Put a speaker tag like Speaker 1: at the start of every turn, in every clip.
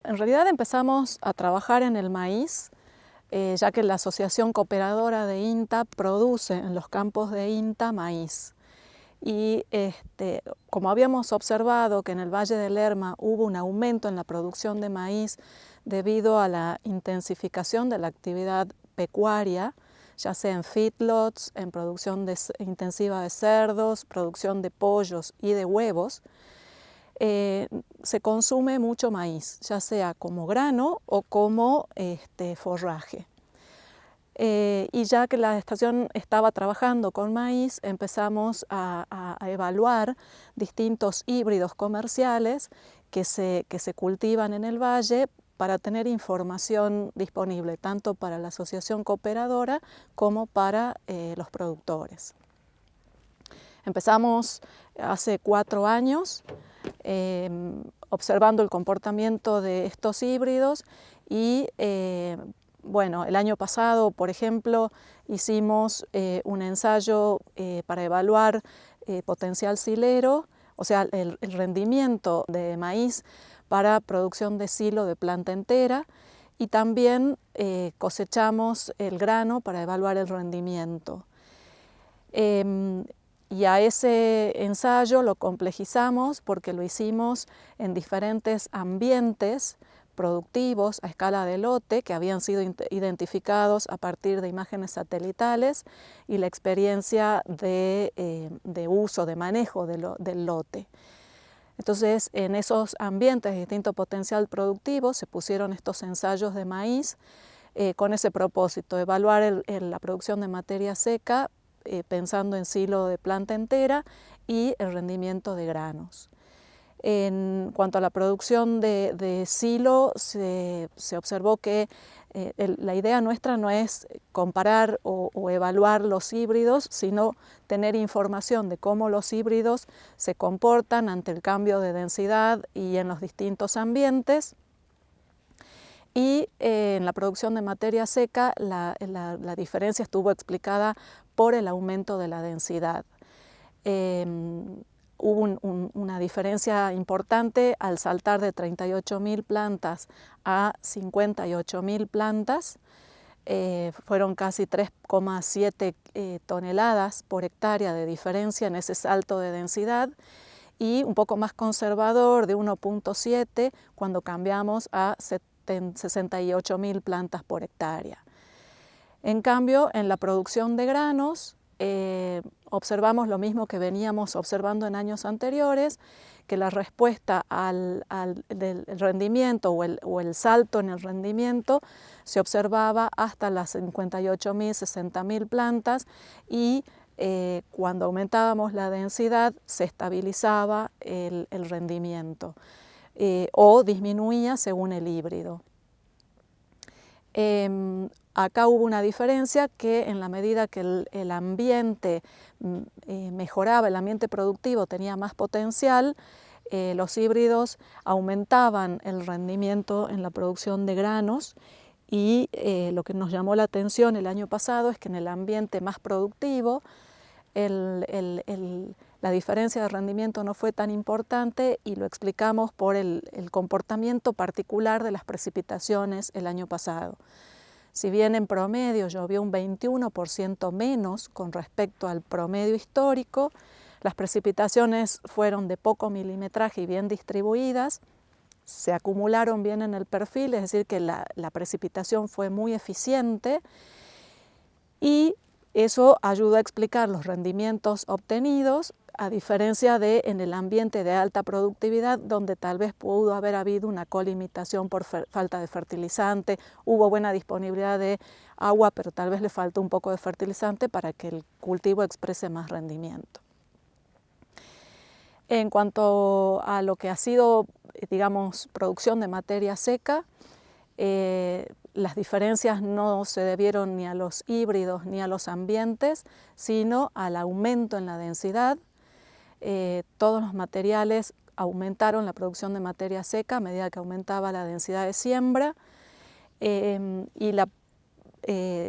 Speaker 1: En realidad empezamos a trabajar en el maíz, ya que la Asociación Cooperadora de INTA produce en los campos de INTA maíz. Y como habíamos observado que en el Valle del Lerma hubo un aumento en la producción de maíz debido a la intensificación de la actividad pecuaria, ya sea en feedlots, en producción intensiva de cerdos, producción de pollos y de huevos, se consume mucho maíz, ya sea como grano o como forraje. Y ya que la estación estaba trabajando con maíz, empezamos a evaluar distintos híbridos comerciales que se cultivan en el valle para tener información disponible tanto para la asociación cooperadora como para los productores. Empezamos hace 4 años observando el comportamiento de estos híbridos y bueno, el año pasado, por ejemplo, hicimos un ensayo para evaluar potencial silero, o sea, el rendimiento de maíz para producción de silo de planta entera, y también cosechamos el grano para evaluar el rendimiento. Y a ese ensayo lo complejizamos porque lo hicimos en diferentes ambientes productivos a escala de lote que habían sido identificados a partir de imágenes satelitales y la experiencia de uso, de manejo del lote. Entonces, en esos ambientes de distinto potencial productivo se pusieron estos ensayos de maíz con ese propósito, evaluar la producción de materia seca pensando en silo de planta entera y el rendimiento de granos. En cuanto a la producción de silo, se observó que la idea nuestra no es comparar o evaluar los híbridos, sino tener información de cómo los híbridos se comportan ante el cambio de densidad y en los distintos ambientes. Y en la producción de materia seca la diferencia estuvo explicada por el aumento de la densidad. Hubo una diferencia importante al saltar de 38.000 plantas a 58.000 plantas. Fueron casi 3,7 toneladas por hectárea de diferencia en ese salto de densidad, y un poco más conservador de 1,7 cuando cambiamos a 68.000 plantas por hectárea. En cambio, en la producción de granos observamos lo mismo que veníamos observando en años anteriores, que la respuesta del rendimiento o el salto en el rendimiento se observaba hasta las 58.000, 60.000 plantas, y cuando aumentábamos la densidad se estabilizaba el rendimiento o disminuía según el híbrido. Acá hubo una diferencia que en la medida que el ambiente mejoraba, el ambiente productivo tenía más potencial, los híbridos aumentaban el rendimiento en la producción de granos, y lo que nos llamó la atención el año pasado es que en el ambiente más productivo la diferencia de rendimiento no fue tan importante, y lo explicamos por el comportamiento particular de las precipitaciones el año pasado. Si bien en promedio llovió un 21% menos con respecto al promedio histórico, las precipitaciones fueron de poco milimetraje y bien distribuidas, se acumularon bien en el perfil, es decir, que la precipitación fue muy eficiente, y eso ayudó a explicar los rendimientos obtenidos, a diferencia de en el ambiente de alta productividad, donde tal vez pudo haber habido una colimitación por falta de fertilizante, hubo buena disponibilidad de agua, pero tal vez le faltó un poco de fertilizante para que el cultivo exprese más rendimiento. En cuanto a lo que ha sido, digamos, producción de materia seca, las diferencias no se debieron ni a los híbridos ni a los ambientes, sino al aumento en la densidad. Todos los materiales aumentaron la producción de materia seca a medida que aumentaba la densidad de siembra, y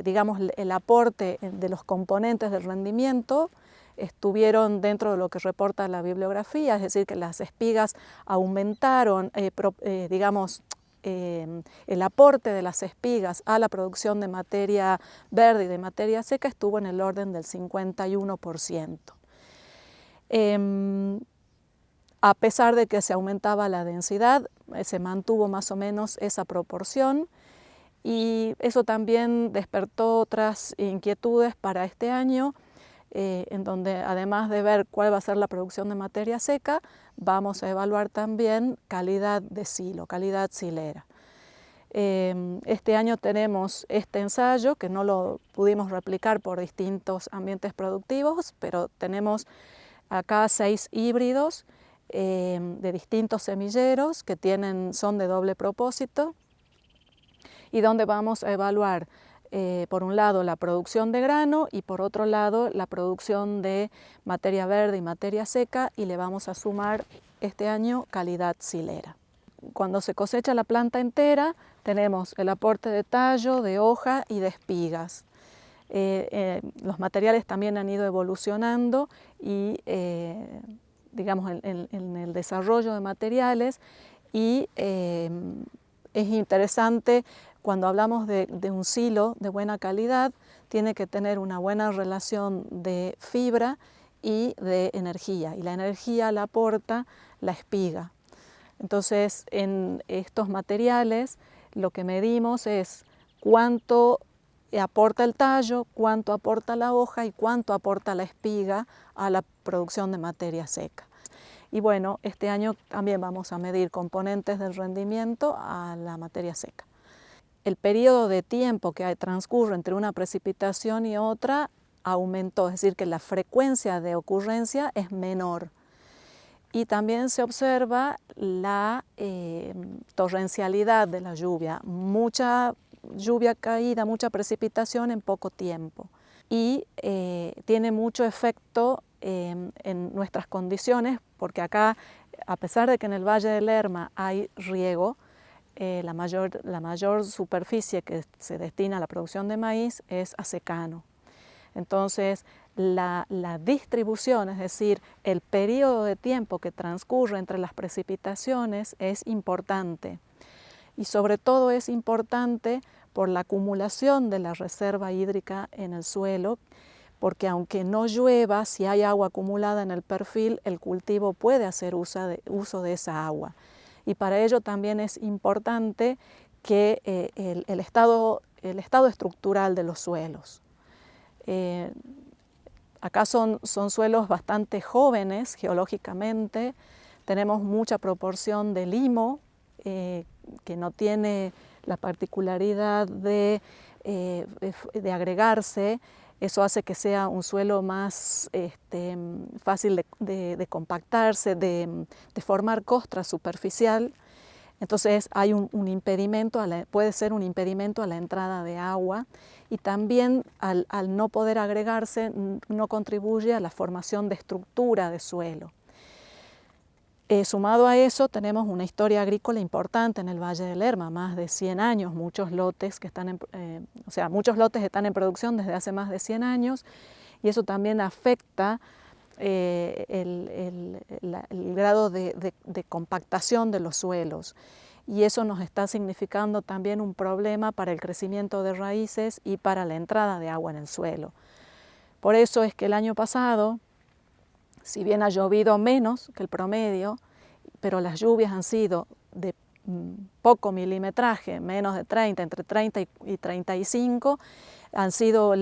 Speaker 1: digamos, el aporte de los componentes del rendimiento estuvieron dentro de lo que reporta la bibliografía, es decir, que las espigas aumentaron, digamos, el aporte de las espigas a la producción de materia verde y de materia seca estuvo en el orden del 51%. A pesar de que se aumentaba la densidad, se mantuvo más o menos esa proporción, y eso también despertó otras inquietudes para este año, en donde además de ver cuál va a ser la producción de materia seca, vamos a evaluar también calidad de silo, calidad silera. Este año tenemos este ensayo, que no lo pudimos replicar por distintos ambientes productivos, pero tenemos acá 6 híbridos de distintos semilleros que son de doble propósito, y donde vamos a evaluar por un lado la producción de grano y por otro lado la producción de materia verde y materia seca, y le vamos a sumar este año calidad silera. Cuando se cosecha la planta entera tenemos el aporte de tallo, de hoja y de espigas. Los materiales también han ido evolucionando y digamos en el desarrollo de materiales, y es interesante. Cuando hablamos de un silo de buena calidad, tiene que tener una buena relación de fibra y de energía, y la energía la aporta la espiga. Entonces, en estos materiales lo que medimos es cuánto aporta el tallo, cuánto aporta la hoja y cuánto aporta la espiga a la producción de materia seca. Y bueno, este año también vamos a medir componentes del rendimiento a la materia seca. El periodo de tiempo que transcurre entre una precipitación y otra aumentó, es decir, que la frecuencia de ocurrencia es menor. Y también se observa la torrencialidad de la lluvia, mucha lluvia caída, mucha precipitación en poco tiempo. Y tiene mucho efecto en nuestras condiciones, porque acá, a pesar de que en el Valle del Lerma hay riego, la mayor superficie que se destina a la producción de maíz es a secano. Entonces, la distribución, es decir, el periodo de tiempo que transcurre entre las precipitaciones es importante. Y sobre todo es importante por la acumulación de la reserva hídrica en el suelo, porque aunque no llueva, si hay agua acumulada en el perfil, el cultivo puede hacer uso de esa agua. Y para ello también es importante que el estado estructural de los suelos. Acá son suelos bastante jóvenes geológicamente, tenemos mucha proporción de limo, que no tiene la particularidad de agregarse. Eso hace que sea un suelo más fácil de compactarse, de formar costra superficial. Entonces hay un impedimento, puede ser un impedimento a la entrada de agua, y también al no poder agregarse no contribuye a la formación de estructura de suelo. Sumado a eso, tenemos una historia agrícola importante en el Valle del Lerma, más de 100 años, muchos lotes muchos lotes están en producción desde hace más de 100 años, y eso también afecta el grado de compactación de los suelos, y eso nos está significando también un problema para el crecimiento de raíces y para la entrada de agua en el suelo. Por eso es que el año pasado, si bien ha llovido menos que el promedio, pero las lluvias han sido de poco milimetraje, menos de 30, entre 30 y 35, han sido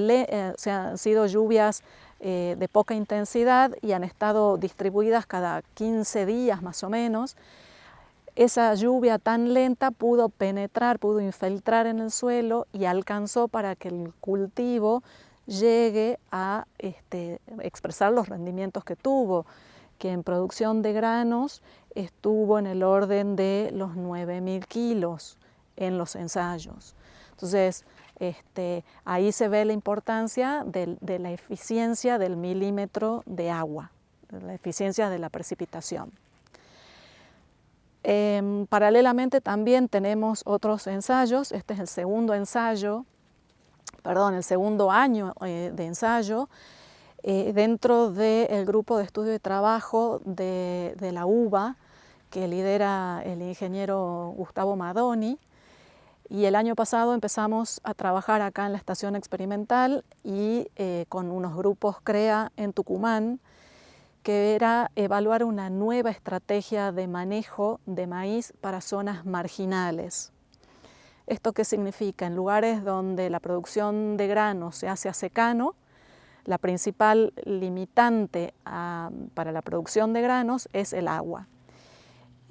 Speaker 1: lluvias de poca intensidad y han estado distribuidas cada 15 días más o menos. Esa lluvia tan lenta pudo penetrar, pudo infiltrar en el suelo y alcanzó para que el cultivo llegue a expresar los rendimientos que tuvo, que en producción de granos estuvo en el orden de los 9.000 kilos en los ensayos. Entonces, ahí se ve la importancia de la eficiencia del milímetro de agua, de la eficiencia de la precipitación. Paralelamente también tenemos otros ensayos. Este es el segundo año de ensayo dentro del grupo de estudio y trabajo de la UBA, que lidera el ingeniero Gustavo Madoni. Y el año pasado empezamos a trabajar acá en la estación experimental y con unos grupos CREA en Tucumán, que era evaluar una nueva estrategia de manejo de maíz para zonas marginales. ¿Esto qué significa? En lugares donde la producción de grano se hace a secano, la principal limitante para la producción de granos es el agua.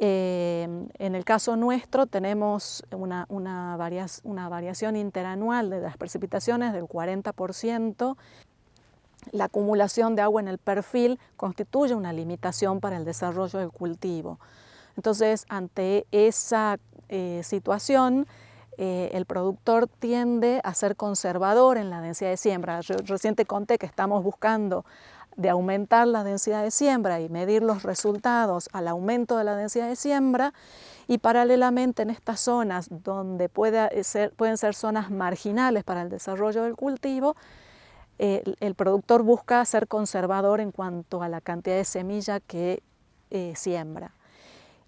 Speaker 1: En el caso nuestro tenemos una variación interanual de las precipitaciones del 40%. La acumulación de agua en el perfil constituye una limitación para el desarrollo del cultivo. Entonces, ante esa situación, el productor tiende a ser conservador en la densidad de siembra. Yo recién te conté que estamos buscando de aumentar la densidad de siembra y medir los resultados al aumento de la densidad de siembra, y paralelamente en estas zonas donde pueden ser zonas marginales para el desarrollo del cultivo, el productor busca ser conservador en cuanto a la cantidad de semilla que siembra.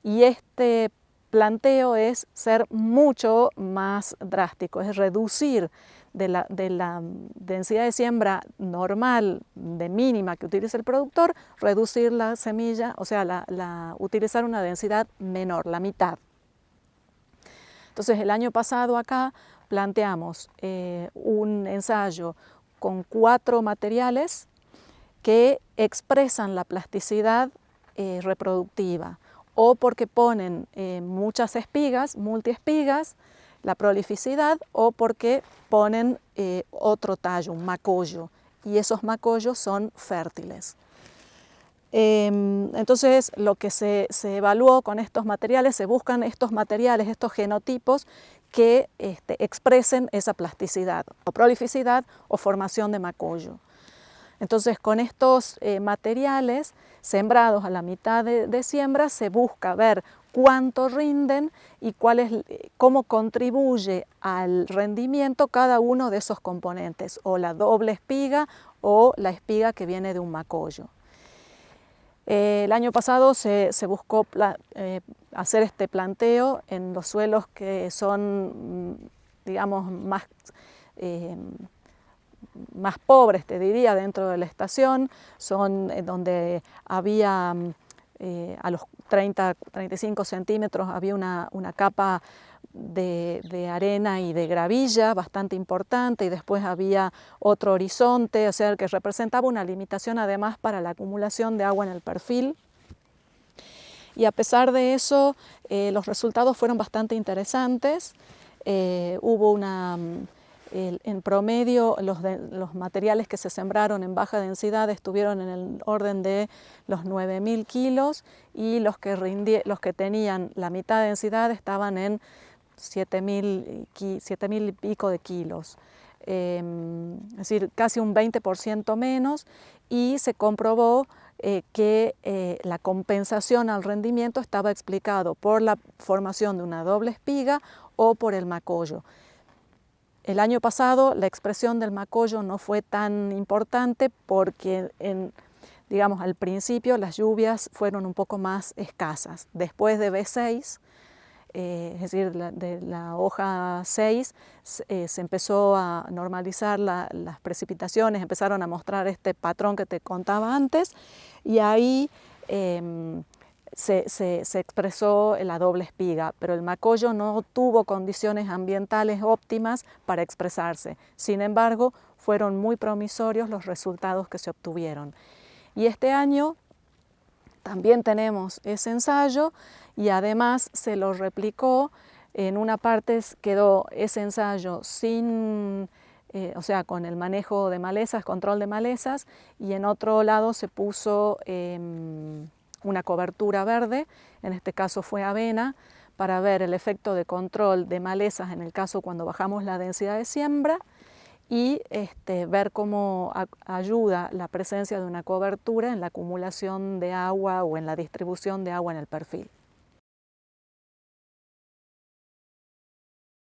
Speaker 1: Y este planteo es ser mucho más drástico, es reducir de la densidad de siembra normal, de mínima que utiliza el productor, reducir la semilla, o sea, utilizar una densidad menor, la mitad. Entonces, el año pasado acá planteamos un ensayo con 4 materiales que expresan la plasticidad reproductiva, o porque ponen muchas espigas, multiespigas, la prolificidad, o porque ponen otro tallo, un macollo, y esos macollos son fértiles. Entonces, lo que se evaluó con estos materiales, se buscan estos materiales, estos genotipos que expresen esa plasticidad, o prolificidad o formación de macollo. Entonces, con estos materiales sembrados a la mitad de siembra, se busca ver cuánto rinden y cómo contribuye al rendimiento cada uno de esos componentes, o la doble espiga o la espiga que viene de un macollo. El año pasado se buscó hacer este planteo en los suelos que son, digamos, más pobres, te diría, dentro de la estación. Son donde había a los 30-35 centímetros había una capa de arena y de gravilla bastante importante, y después había otro horizonte, o sea, que representaba una limitación además para la acumulación de agua en el perfil. Y a pesar de eso, los resultados fueron bastante interesantes. Hubo en promedio, los materiales que se sembraron en baja densidad estuvieron en el orden de los 9.000 kilos, y los que tenían la mitad de densidad estaban en 7.000 y pico de kilos. Es decir, casi un 20% menos, y se comprobó que la compensación al rendimiento estaba explicado por la formación de una doble espiga o por el macollo. El año pasado la expresión del macollo no fue tan importante porque digamos, al principio las lluvias fueron un poco más escasas. Después de B6, es decir, de la hoja 6, se empezó a normalizar las precipitaciones, empezaron a mostrar este patrón que te contaba antes, y ahí se expresó la doble espiga, pero el macollo no tuvo condiciones ambientales óptimas para expresarse. Sin embargo, fueron muy promisorios los resultados que se obtuvieron. Y este año también tenemos ese ensayo, y además se lo replicó. En una parte quedó ese ensayo sin, o sea, con el manejo de malezas, control de malezas, y en otro lado se puso una cobertura verde, en este caso fue avena, para ver el efecto de control de malezas en el caso cuando bajamos la densidad de siembra, y ver cómo ayuda la presencia de una cobertura en la acumulación de agua o en la distribución de agua en el perfil.